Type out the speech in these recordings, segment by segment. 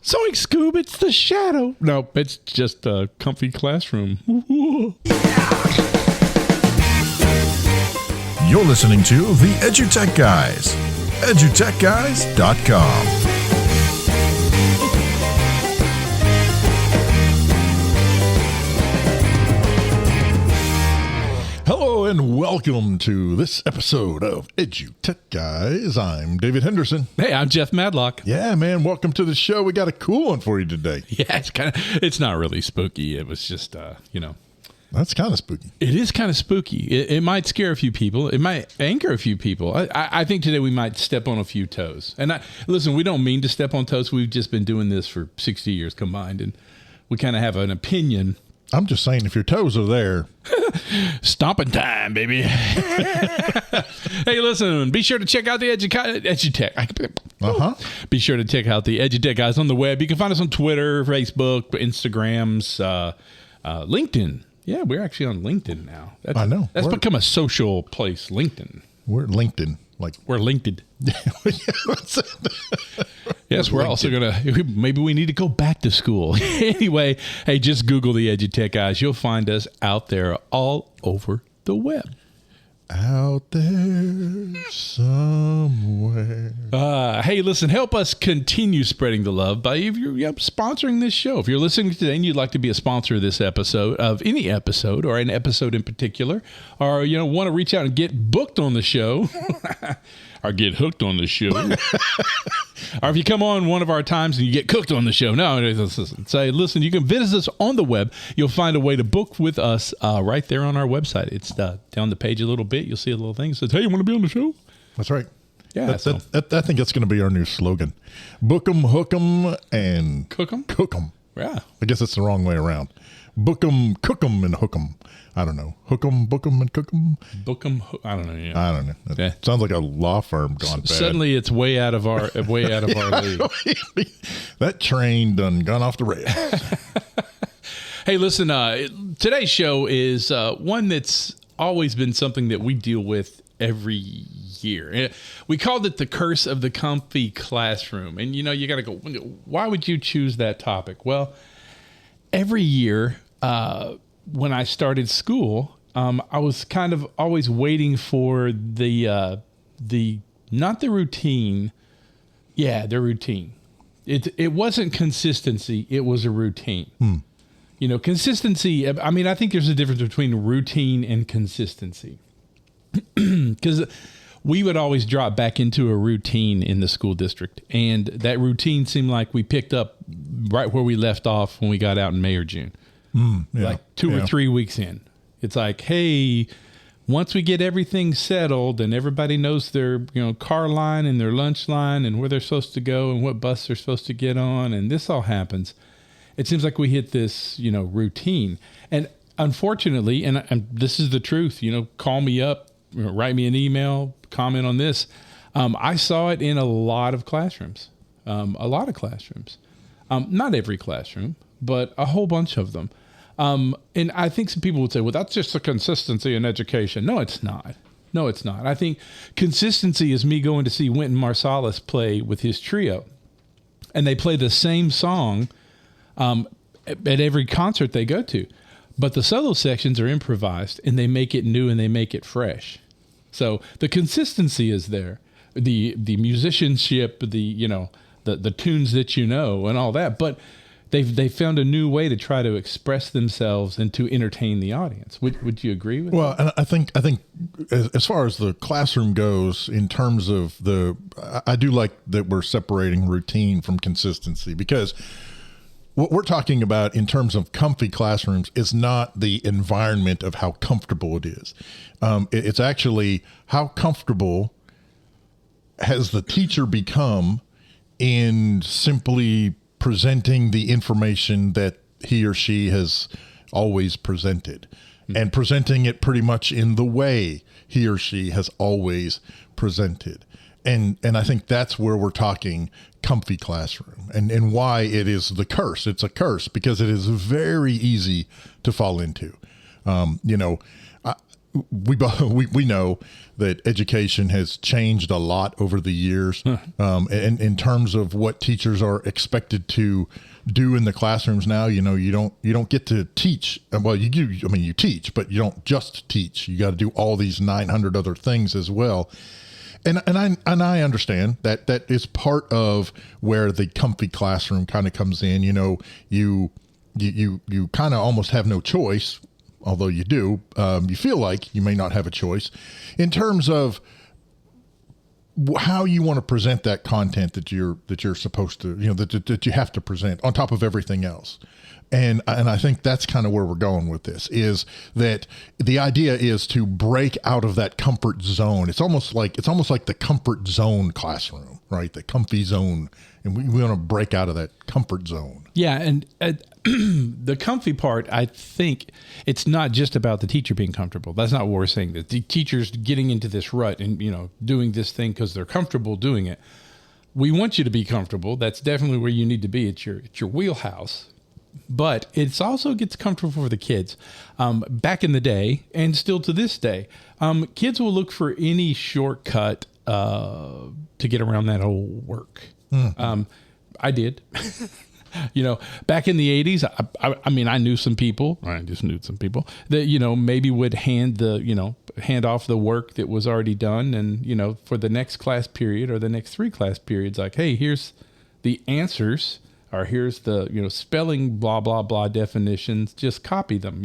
Zoink Scoob, it's the shadow. No, it's just a comfy classroom. You're listening to the EduTech Guys. EduTechGuys.com. Hello and welcome to this episode of EduTech Guys. I'm David Henderson. Hey, I'm Jeff Madlock. Yeah, man, welcome to the show. We got a cool one for you today. Yeah, it's not really spooky. It was just, That's kind of spooky. It is kind of spooky. It might scare a few people. It might anger a few people. I think today we might step on a few toes. And listen, we don't mean to step on toes. We've just been doing this for 60 years combined, and we kind of have an opinion. I'm just saying, if your toes are there. Stomping time, baby. Hey, listen, be sure to check out the EduTech. Be sure to check out the EduTech Guys on the web. You can find us on Twitter, Facebook, Instagrams, LinkedIn. Yeah, we're actually on LinkedIn now. I know. That's become a social place, LinkedIn. We're LinkedIn. We're LinkedIn. Yes, we're also going to, maybe we need to go back to school. Anyway, hey, just Google the EduTech Guys. You'll find us out there all over the web. Out there somewhere. Hey, listen, help us continue spreading the love by sponsoring this show. If you're listening today and you'd like to be a sponsor of this episode, of any episode or an episode in particular, or, want to reach out and get booked on the show or get hooked on the show, or if you come on one of our times and you get cooked on the show, listen, you can visit us on the web. You'll find a way to book with us right there on our website. It's down the page a little bit. You'll see a little thing that says, hey, you want to be on the show? That's right. Yeah. I think that's going to be our new slogan. Book 'em, hook 'em, and cook 'em. Cook 'em. Yeah. I guess it's the wrong way around. Book 'em, cook 'em, and hook 'em. I don't know. Hook 'em, book 'em, and cook 'em. Book 'em. I don't know. Yeah. I don't know. It sounds like a law firm gone bad. Suddenly, it's way out of our league. That train done gone off the rails. Hey, listen. Today's show is one that's always been something that we deal with every year. We called it the curse of the comfy classroom. And you got to go, why would you choose that topic? Well, every year when I started school, I was kind of always waiting for the not the routine. Yeah, the routine. It wasn't consistency. It was a routine. Consistency. I mean, I think there's a difference between routine and consistency. Because we would always drop back into a routine in the school district. And that routine seemed like we picked up right where we left off when we got out in May or June. Like 2 or 3 weeks in. It's like, hey, once we get everything settled and everybody knows their car line and their lunch line and where they're supposed to go and what bus they're supposed to get on, and this all happens, it seems like we hit this, routine. And unfortunately, and this is the truth, call me up, write me an email, comment on this. I saw it in a lot of classrooms, not every classroom, but a whole bunch of them. And I think some people would say, well, that's just the consistency in education. No, it's not. I think consistency is me going to see Wynton Marsalis play with his trio, and they play the same song at every concert they go to, but the solo sections are improvised and they make it new and they make it fresh. So the consistency is there, the musicianship, the tunes that and all that, but they found a new way to try to express themselves and to entertain the audience. Would you agree with that? Well, and I think as far as the classroom goes, in terms of I do like that we're separating routine from consistency, because what we're talking about in terms of comfy classrooms is not the environment of how comfortable it is. It's actually how comfortable has the teacher become in simply presenting the information that he or she has always presented, and presenting it pretty much in the way he or she has always presented. And I think that's where we're talking comfy classroom and why it is the curse. It's a curse because it is very easy to fall into. we know that education has changed a lot over the years, and in terms of what teachers are expected to do in the classrooms now. You don't get to teach. Well, you do. I mean, you teach, but you don't just teach. You got to do all these 900 other things as well. And I understand that is part of where the comfy classroom kind of comes in. You kind of almost have no choice. Although you do, you feel like you may not have a choice in terms of how you want to present that content that you're supposed to, that you have to present on top of everything else. And I think that's kind of where we're going with this, is that the idea is to break out of that comfort zone. It's almost like the comfort zone classroom, right? The comfy zone. And we want to break out of that comfort zone. Yeah. And the comfy part, I think it's not just about the teacher being comfortable. That's not what we're saying. That the teacher's getting into this rut and, doing this thing because they're comfortable doing it. We want you to be comfortable. That's definitely where you need to be. It's your wheelhouse. But it's also gets comfortable for the kids. Back in the day, and still to this day, kids will look for any shortcut to get around that whole work. I did. Back in the 80s, I knew some people. I just knew some people that maybe would hand off the work that was already done, and for the next class period or the next 3 class periods, like, hey, here's the answers. Or here's the, spelling, blah, blah, blah definitions, just copy them.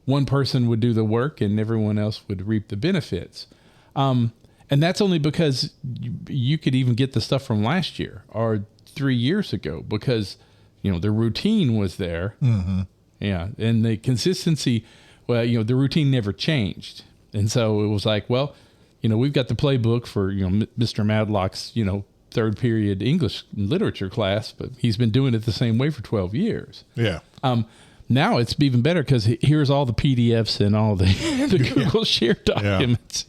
One person would do the work and everyone else would reap the benefits. And that's only because you could even get the stuff from last year or 3 years ago because, the routine was there. Mm-hmm. Yeah. And the consistency, well, the routine never changed. And so it was like, well, we've got the playbook for, Mr. Madlock's, 3rd period English literature class, but he's been doing it the same way for 12 years. Yeah. Now it's even better because here's all the PDFs and all the Google Share documents,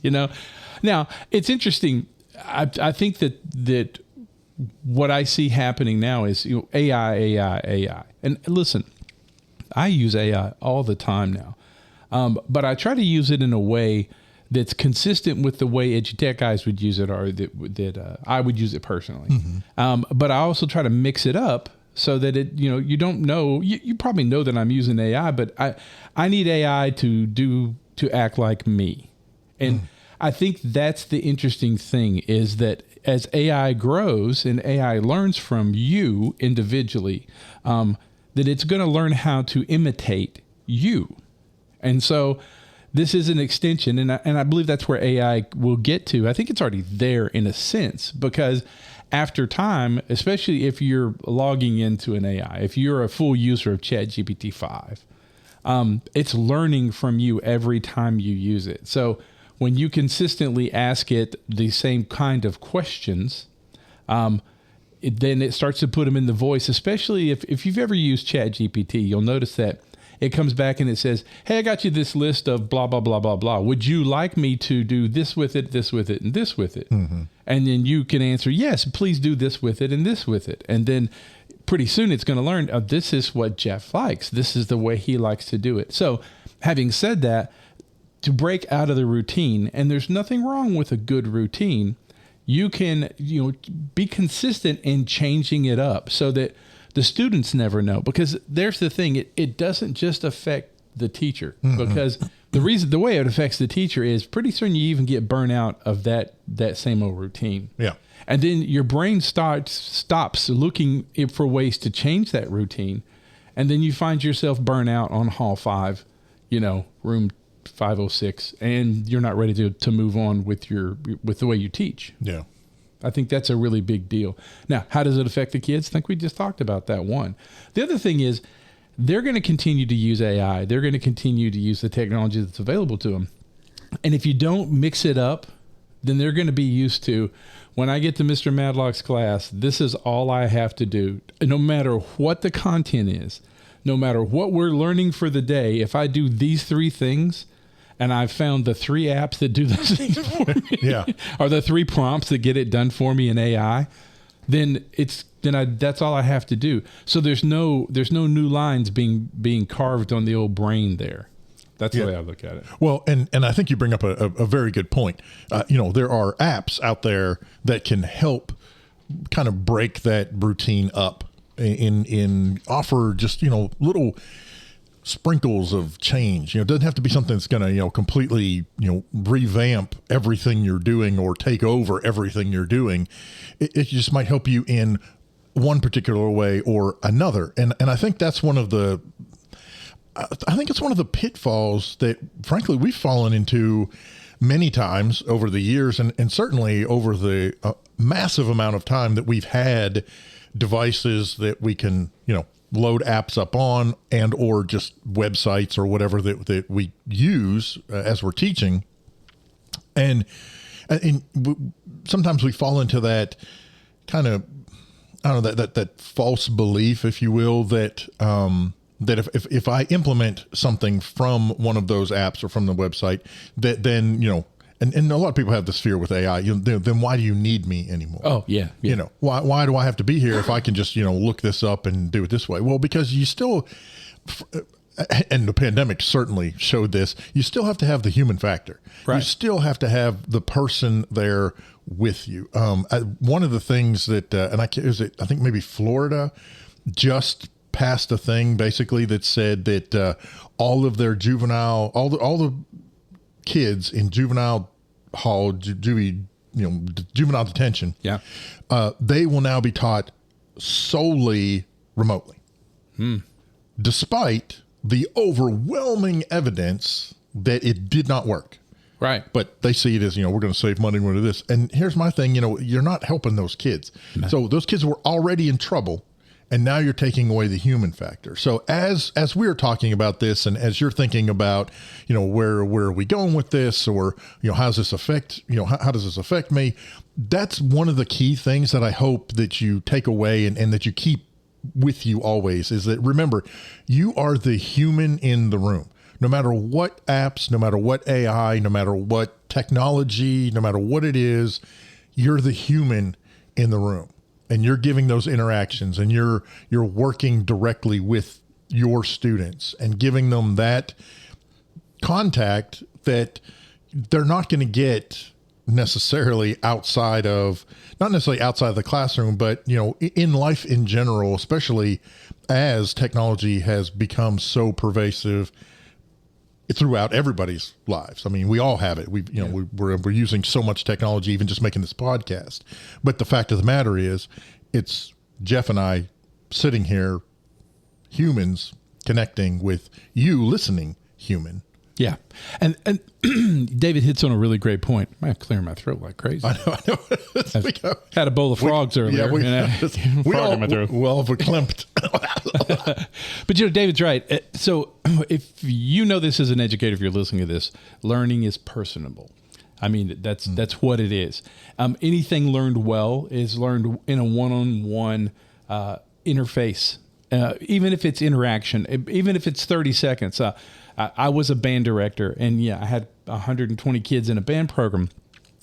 Now it's interesting. I think that what I see happening now is, AI. And listen, I use AI all the time now. But I try to use it in a way that's consistent with the way EduTechGuys would use it, or that I would use it personally. Mm-hmm. But I also try to mix it up so that it, you don't know, you probably know that I'm using AI, but I need AI to act like me. And I think that's the interesting thing, is that as AI grows and AI learns from you individually, that it's going to learn how to imitate you. And so this is an extension, and I believe that's where AI will get to. I think it's already there in a sense, because after time, especially if you're logging into an AI, if you're a full user of ChatGPT 5, it's learning from you every time you use it. So when you consistently ask it the same kind of questions, then it starts to put them in the voice, especially if you've ever used ChatGPT, you'll notice that it comes back and it says, hey, I got you this list of blah, blah, blah, blah, blah. Would you like me to do this with it, this with it, and this with it? Mm-hmm. And then you can answer, yes, please do this with it and this with it. And then pretty soon it's going to learn, this is what Jeff likes. This is the way he likes to do it. So having said that, to break out of the routine, and there's nothing wrong with a good routine, you can be consistent in changing it up so that the students never know, because there's the thing, it doesn't just affect the teacher, because the way it affects the teacher is pretty soon you even get burnt out of that same old routine. Yeah. And then your brain stops looking for ways to change that routine. And then you find yourself burnt out on hall 5, room 506, and you're not ready to move on with the way you teach. Yeah. I think that's a really big deal. Now, how does it affect the kids? I think we just talked about that one. The other thing is they're going to continue to use AI. They're going to continue to use the technology that's available to them. And if you don't mix it up, then they're going to be used to, when I get to Mr. Madlock's class, this is all I have to do. No matter what the content is, no matter what we're learning for the day, if I do these 3 things, and I've found the 3 apps that do those things for me, or the 3 prompts that get it done for me in AI, then that's all I have to do. So there's no new lines being carved on the old brain there. That's the way I look at it. Well, and I think you bring up a very good point. There are apps out there that can help kind of break that routine up in offer just, little sprinkles of change. It doesn't have to be something that's going to, completely, revamp everything you're doing or take over everything you're doing. It just might help you in one particular way or another. And I think that's one of the pitfalls that, frankly, we've fallen into many times over the years, and certainly over the massive amount of time that we've had devices that we can, load apps up on, and or just websites or whatever that we use as we're teaching. And sometimes we fall into that kind of, I don't know, that false belief, if you will, that if I implement something from one of those apps or from the website, that then, and a lot of people have this fear with AI, then why do you need me anymore? Oh, yeah. Why do I have to be here if I can just, look this up and do it this way? Well, because you still, and the pandemic certainly showed this, you still have to have the human factor. Right. You still have to have the person there with you. One of the things that, I think maybe Florida just passed a thing basically that said that all of their juvenile kids in juvenile hall, juvenile detention, they will now be taught solely remotely, despite the overwhelming evidence that it did not work. Right. But they see it as, we're going to save money, we're going to do this. And here's my thing, you're not helping those kids. No. So those kids were already in trouble, and now you're taking away the human factor. So as we're talking about this, and as you're thinking about, where are we going with this, or, how does this affect, how does this affect me? That's one of the key things that I hope that you take away and that you keep with you always, is that, remember, you are the human in the room. No matter what apps, no matter what AI, no matter what technology, no matter what it is, you're the human in the room. And you're giving those interactions, and you're working directly with your students and giving them that contact that they're not going to get necessarily outside of, not necessarily outside of the classroom, but, in life in general, especially as technology has become so pervasive throughout everybody's lives. I mean, we all have it. We're using so much technology, even just making this podcast. But the fact of the matter is, it's Jeff and I sitting here, humans, connecting with you, listening human. Yeah. And David hits on a really great point. I might clear my throat like crazy. I know. I had a bowl of frogs earlier. We all verklempt. But David's right. So if you know this as an educator, if you're listening to this, learning is personable. I mean, that's what it is. Anything learned well is learned in a one-on-one interface, even if it's interaction, even if it's 30 seconds. I was a band director, and I had 120 kids in a band program.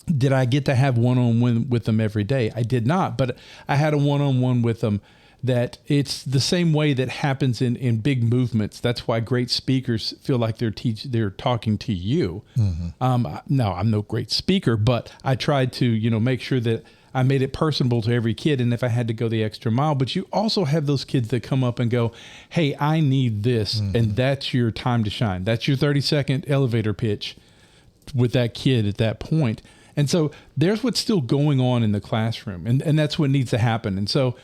Did I get to have one-on-one with them every day? I did not, but I had a one-on-one with them that it's the same way that happens in big movements. That's why great speakers feel like they're talking to you. Mm-hmm. No, I'm no great speaker, but I tried to, make sure that I made it personable to every kid. And if I had to go the extra mile, but you also have those kids that come up and go, hey, I need this. Mm-hmm. And that's your time to shine. That's your 30-second elevator pitch with that kid at that point. And so there's what's still going on in the classroom. And that's what needs to happen. And so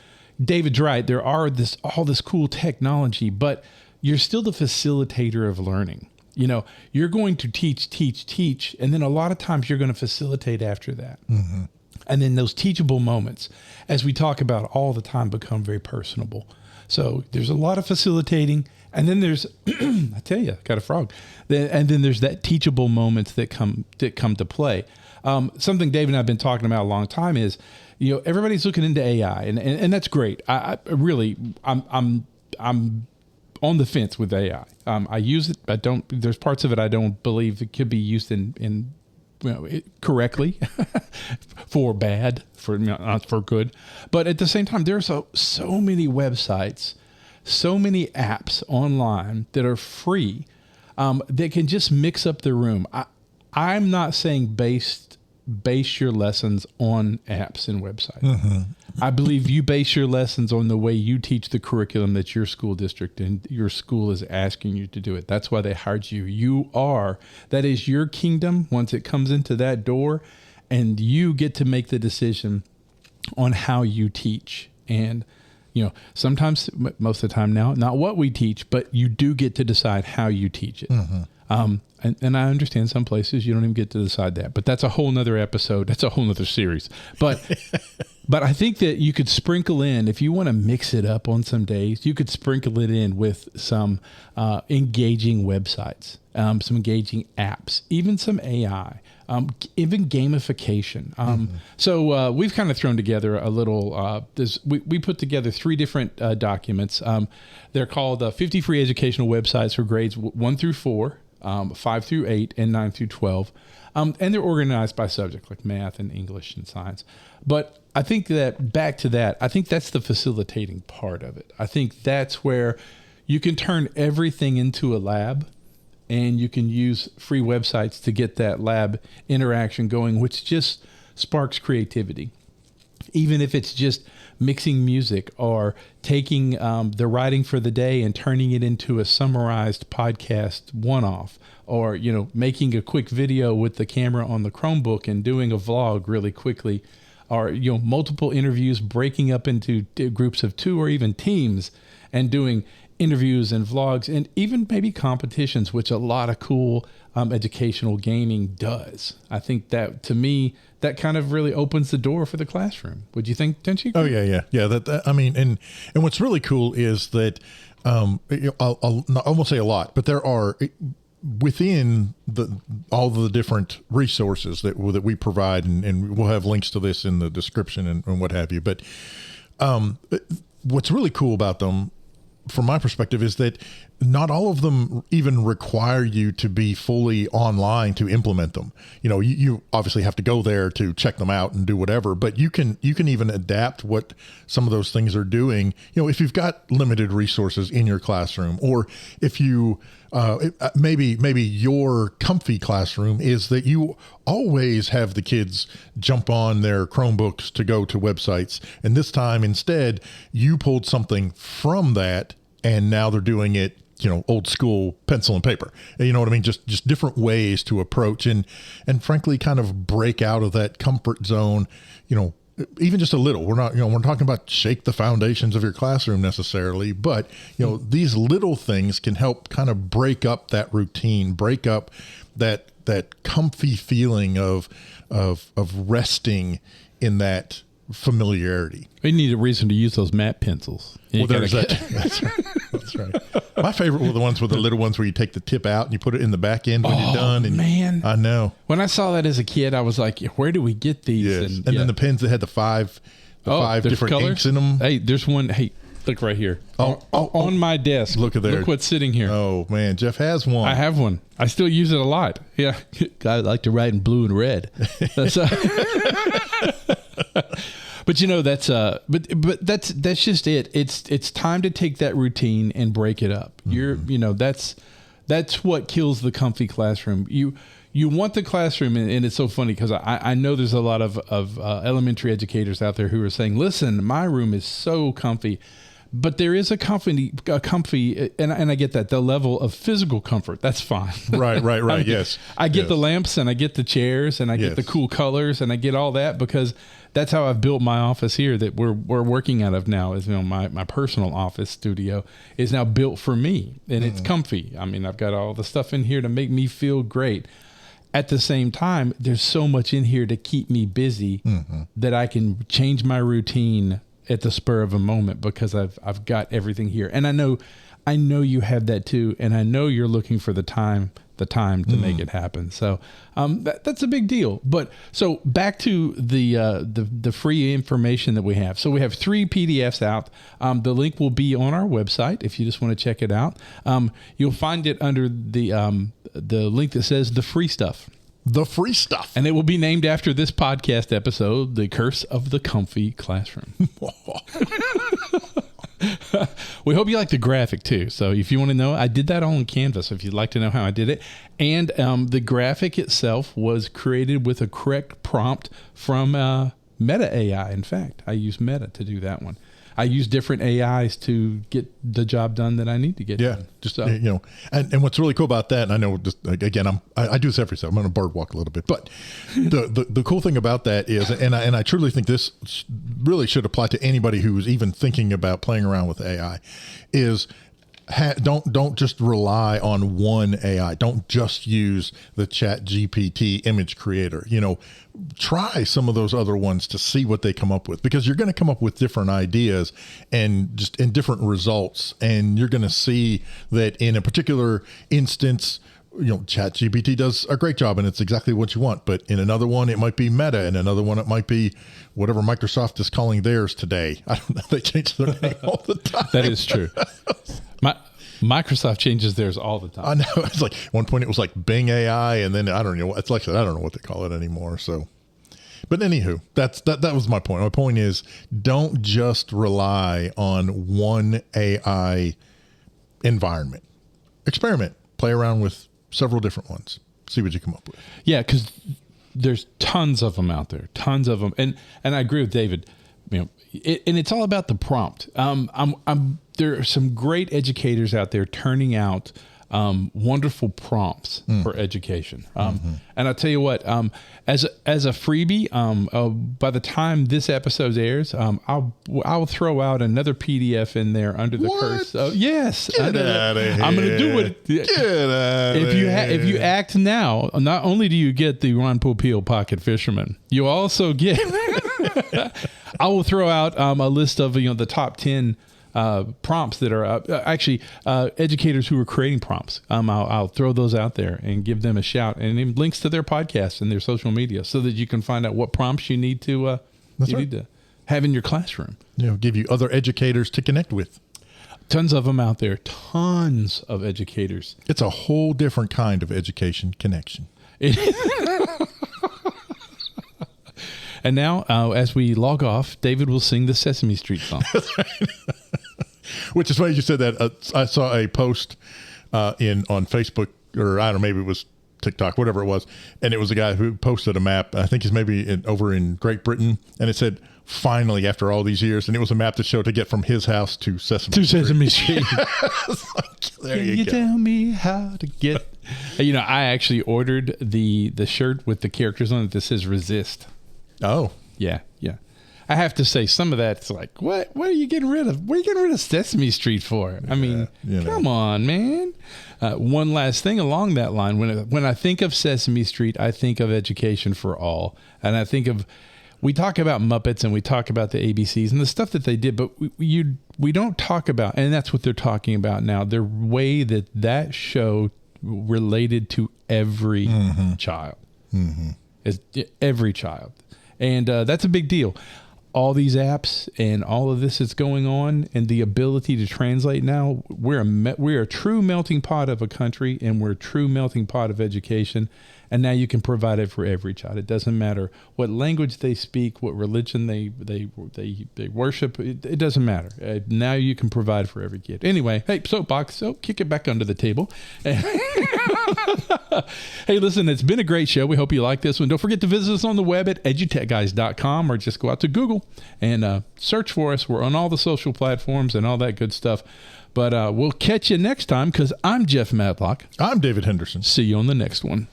David's right. There are all this cool technology, but you're still the facilitator of learning. You're going to teach, and then a lot of times you're going to facilitate after that. Mm-hmm. And then those teachable moments, as we talk about all the time, become very personable. So there's a lot of facilitating, and then there's, I tell you, got a frog. And then there's that teachable moments that come to play. Something Dave and I have been talking about a long time is, everybody's looking into AI, and that's great. I'm on the fence with AI. I use it. There's parts of it I don't believe it could be used in correctly for bad, not for good. But at the same time, there's so many websites, so many apps online that are free that can just mix up the room. I'm not saying base your lessons on apps and websites. Mm-hmm. I believe you base your lessons on the way you teach the curriculum that your school district and your school is asking you to do it. That's why they hired you. That is your kingdom once it comes into that door, and you get to make the decision on how you teach. And, sometimes, most of the time now, not what we teach, but you do get to decide how you teach it. Mm-hmm. And I understand some places you don't even get to decide that, but that's a whole nother episode. That's a whole nother series. But I think that you could sprinkle in, if you want to mix it up on some days, you could sprinkle it in with some engaging websites, some engaging apps, even some AI, even gamification. So we've kind of thrown together a little, we put together 3 different documents. They're called 50 free educational websites for grades 1 through 4. 5 through 8 and 9 through 12. And they're organized by subject, like math and English and science. But I think back to that, I think that's the facilitating part of it. I think that's where you can turn everything into a lab, and you can use free websites to get that lab interaction going, which just sparks creativity. Even if it's just mixing music or taking the writing for the day and turning it into a summarized podcast one-off, or, making a quick video with the camera on the Chromebook and doing a vlog really quickly, or, multiple interviews breaking up into groups of 2 or even teams and doing interviews and vlogs and even maybe competitions, which a lot of cool educational gaming does. I think that, to me, that kind of really opens the door for the classroom. Would you think, don't you? Oh yeah. And what's really cool is that I won't say a lot, but there are within all the different resources that we provide, and we'll have links to this in the description and what have you. But what's really cool about them, from my perspective, is that not all of them even require you to be fully online to implement them. You obviously have to go there to check them out and do whatever, but you can even adapt what some of those things are doing. If you've got limited resources in your classroom, or if you maybe your comfy classroom is that you always have the kids jump on their Chromebooks to go to websites, and this time instead you pulled something from that, and now they're doing it old school pencil and paper. You know what I mean? Just different ways to approach and frankly kind of break out of that comfort zone, even just a little. We're not, we're talking about shake the foundations of your classroom necessarily, but these little things can help kind of break up that routine, break up that comfy feeling of resting in that familiarity. We need a reason to use those matte pencils. Well, there's that. That's right. That's right. My favorite were the ones with the little ones where you take the tip out and you put it in the back end when you're done. And man, I know. When I saw that as a kid, I was like, where do we get these? Yes. And then the pens that had the five different colors? Inks in them. Hey, there's one. Hey, look right here. On my desk. Look at there. Look what's sitting here. Oh man, Jeff has one. I have one. I still use it a lot. Yeah. I like to write in blue and red. That's But that's but that's just it. It's time to take that routine and break it up. That's what kills the comfy classroom. You want the classroom, and it's so funny because I know there's a lot of elementary educators out there who are saying, listen, my room is so comfy. But there is a comfy, and I get that, the level of physical comfort. That's fine. Right. Yes. I get the lamps, and I get the chairs, and I get the cool colors, and I get all that because that's how I've built my office here that we're working out of now. Is my personal office studio is now built for me, and it's comfy. I mean, I've got all the stuff in here to make me feel great. At the same time, there's so much in here to keep me busy that I can change my routine at the spur of a moment because I've got everything here. And I know you have that too. And I know you're looking for the time to make it happen. So, that's a big deal. But so back to the free information that we have. So we have 3 PDFs out. The link will be on our website if you just want to check it out. You'll find it under the link that says the free stuff. The free stuff. And it will be named after this podcast episode, The Curse of the Comfy Classroom. We hope you like the graphic too. So if you want to know, I did that all on Canvas. If you'd like to know how I did it, and the graphic itself was created with a correct prompt from Meta AI. In fact, I used Meta to do that one. I use different AIs to get the job done that I need to get done. Just and what's really cool about that, and I know just again, I do this every time. I'm going to bird walk a little bit, but the cool thing about that is, and I truly think this really should apply to anybody who is even thinking about playing around with AI, is don't just rely on one AI. Don't just use the ChatGPT image creator. Try some of those other ones to see what they come up with, because you're going to come up with different ideas and just in different results. And you're going to see that in a particular instance, ChatGPT does a great job and it's exactly what you want. But in another one, it might be Meta. And another one, it might be whatever Microsoft is calling theirs today. I don't know. They change their name all the time. That is true. Microsoft changes theirs all the time. I know. It's like at one point it was like Bing AI, and then I don't know. It's like I don't know what they call it anymore. So, but anywho, that was my point. My point is, don't just rely on one AI environment. Experiment, play around with several different ones. See what you come up with. Yeah, because there's tons of them out there, tons of them, and I agree with David. And it's all about the prompt. There are some great educators out there turning out wonderful prompts for education. And I'll tell you what, as a freebie, by the time this episode airs, I'll throw out another PDF in there under the curse. Yes, get out of here! I'm going to do it. Get out of here! If you act now, not only do you get the Ron Popeil Pocket Fisherman, you also get. I will throw out a list of the top 10 prompts that are actually educators who are creating prompts. I'll throw those out there and give them a shout, and even links to their podcasts and their social media, so that you can find out what prompts you need to need to have in your classroom. Give you other educators to connect with. Tons of them out there. Tons of educators. It's a whole different kind of education connection. And now, as we log off, David will sing the Sesame Street song. Which is funny you said that. I saw a post on Facebook, or I don't know, maybe it was TikTok, whatever it was, and it was a guy who posted a map. I think he's maybe over in Great Britain, and it said, "Finally, after all these years," and it was a map that showed to get from his house to Sesame Street. There you go. Tell me how to get. I actually ordered the shirt with the characters on it that says "Resist." Oh, yeah. I have to say, some of that's like, what are you getting rid of? What are you getting rid of Sesame Street for? I mean, come on, man. One last thing along that line. When I think of Sesame Street, I think of education for all. And I think of, we talk about Muppets and we talk about the ABCs and the stuff that they did, but we don't talk about, and that's what they're talking about now, the way that show related to every child. Every child. And that's a big deal. All these apps and all of this that's going on, and the ability to translate now, we're a true melting pot of a country, and we're a true melting pot of education. And now you can provide it for every child. It doesn't matter what language they speak, what religion they worship. It doesn't matter. Now you can provide for every kid. Anyway, hey, soapbox, so kick it back under the table. Hey, listen, it's been a great show. We hope you like this one. Don't forget to visit us on the web at edutechguys.com, or just go out to Google and search for us. We're on all the social platforms and all that good stuff. But we'll catch you next time, because I'm Jeff Matlock. I'm David Henderson. See you on the next one.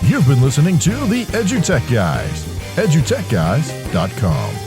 You've been listening to the EduTech Guys, edutechguys.com.